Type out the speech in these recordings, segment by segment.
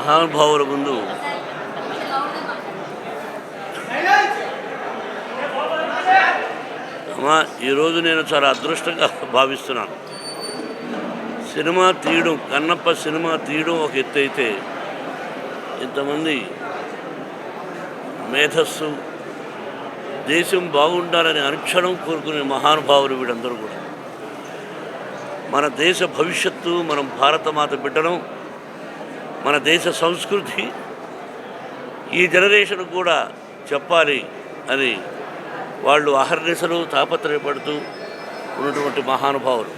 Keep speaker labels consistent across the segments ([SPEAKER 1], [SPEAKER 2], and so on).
[SPEAKER 1] మహానుభావుల ముందు అమ్మా ఈరోజు నేను చాలా అదృష్టంగా భావిస్తున్నాను. సినిమా తీయడం, కన్నప్ప సినిమా తీయడం ఒక ఎత్తు అయితే, ఇంతమంది మేధస్సు, దేశం బాగుండాలని అనుక్షణం కోరుకునే మహానుభావులు వీళ్ళందరూ కూడా. మన దేశ భవిష్యత్తు, మనం భారతమాత బిడ్డలం, మన దేశ సంస్కృతి ఈ జనరేషన్ కూడా చెప్పాలి అని వాళ్ళు అహర్నిశలు తాపత్రయపడుతూ ఉన్నటువంటి మహానుభావులు.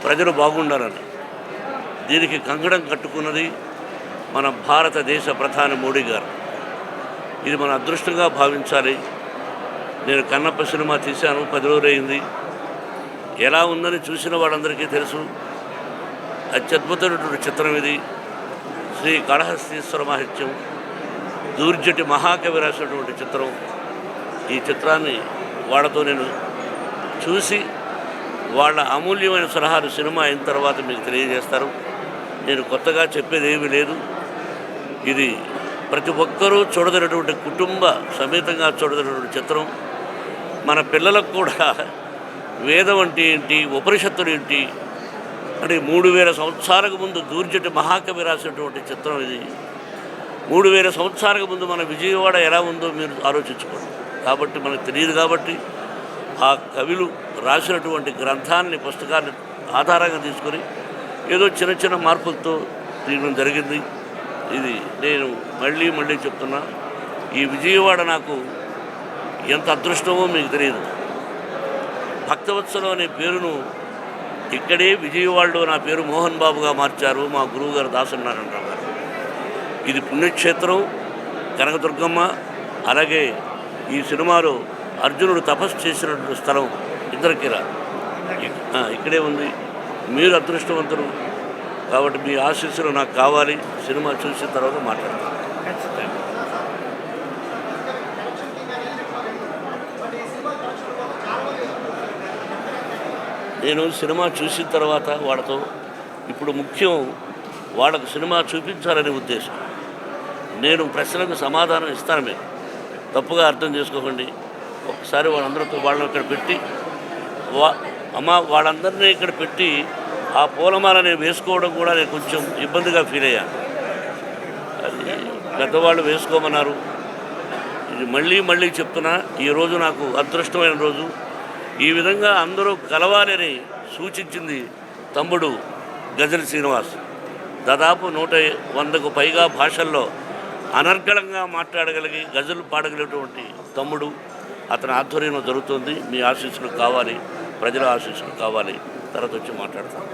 [SPEAKER 1] ప్రజలు బాగుండాలని దీనికి కంకణం కట్టుకున్నది మన భారతదేశ ప్రధాని మోడీ గారు. ఇది మన అదృష్టంగా భావించాలి. నేను కన్నప్ప సినిమా తీశాను, 10 రోజులు అయింది. ఎలా ఉందని చూసిన వాళ్ళందరికీ తెలుసు. అత్యద్భుతమైనటువంటి చిత్రం ఇది. శ్రీ కాళహస్తీశ్వర మహత్యం, దూర్జటి మహాకవి రాసినటువంటి చిత్రం. ఈ చిత్రాన్ని వాళ్ళతో నేను చూసి వాళ్ళ అమూల్యమైన సలహాలు సినిమా అయిన తర్వాత మీకు తెలియజేస్తారు. నేను కొత్తగా చెప్పేది ఏమీ లేదు. ఇది ప్రతి ఒక్కరూ చూడదగినటువంటి, కుటుంబ సమేతంగా చూడదగినటువంటి చిత్రం. మన పిల్లలకు కూడా వేదం అంటే ఏంటి, ఉపనిషత్తులు ఏంటి అంటే 3000 సంవత్సరాలకు ముందు దూర్జటి మహాకవి రాసినటువంటి చిత్రం ఇది. 3000 సంవత్సరాలకు ముందు మన విజయవాడ ఎలా ఉందో మీరు ఆలోచించుకోండి. కాబట్టి మనకు తెలియదు. కాబట్టి ఆ కవులు రాసినటువంటి గ్రంథాన్ని, పుస్తకాన్ని ఆధారంగా తీసుకొని ఏదో చిన్న చిన్న మార్పులతో తీయడం జరిగింది. ఇది నేను మళ్ళీ చెప్తున్నా, ఈ విజయవాడ నాకు ఎంత అదృష్టమో మీకు తెలియదు. భక్తవత్సలం అనే పేరును ఇక్కడే విజయవాడలో నా పేరు మోహన్ బాబుగా మార్చారు మా గురువు గారు దాసనారాయణరావు గారు. ఇది పుణ్యక్షేత్రం, కనకదుర్గమ్మ. అలాగే ఈ సినిమాలో అర్జునుడు తపస్సు చేసినటువంటి స్థలం ఇంద్రకీల ఇక్కడే ఉంది. మీరు అదృష్టవంతులు కాబట్టి మీ ఆశీస్సులు నాకు కావాలి. సినిమా చూసిన తర్వాత మాట్లాడతాను. నేను సినిమా చూసిన తర్వాత వాళ్ళతో, ఇప్పుడు ముఖ్యం వాళ్ళకు సినిమా చూపించాలనే ఉద్దేశం. నేను ప్రశ్నలకు సమాధానం ఇస్తాను, మీరు తప్పుగా అర్థం చేసుకోకండి. ఒకసారి వాళ్ళని ఇక్కడ పెట్టి వాళ్ళందరినీ ఇక్కడ పెట్టి ఆ పూలమాల నేను వేసుకోవడం కూడా నేను కొంచెం ఇబ్బందిగా ఫీల్ అయ్యాను. అది పెద్దవాళ్ళు వేసుకోమన్నారు. ఇది మళ్ళీ చెప్తున్నా, ఈరోజు నాకు అదృష్టమైన రోజు. ఈ విధంగా అందరూ కలవాలని సూచించింది తమ్ముడు గజల్ శ్రీనివాస్. దాదాపు 100కు పైగా భాషల్లో అనర్గళంగా మాట్లాడగలిగి గజలు పాడగలిగినటువంటి తమ్ముడు. అతని ఆధ్వర్యంలో జరుగుతుంది. మీ ఆశీస్సులు కావాలి, ప్రజల ఆశీస్సులు కావాలి. తర్వాత వచ్చి మాట్లాడతాను.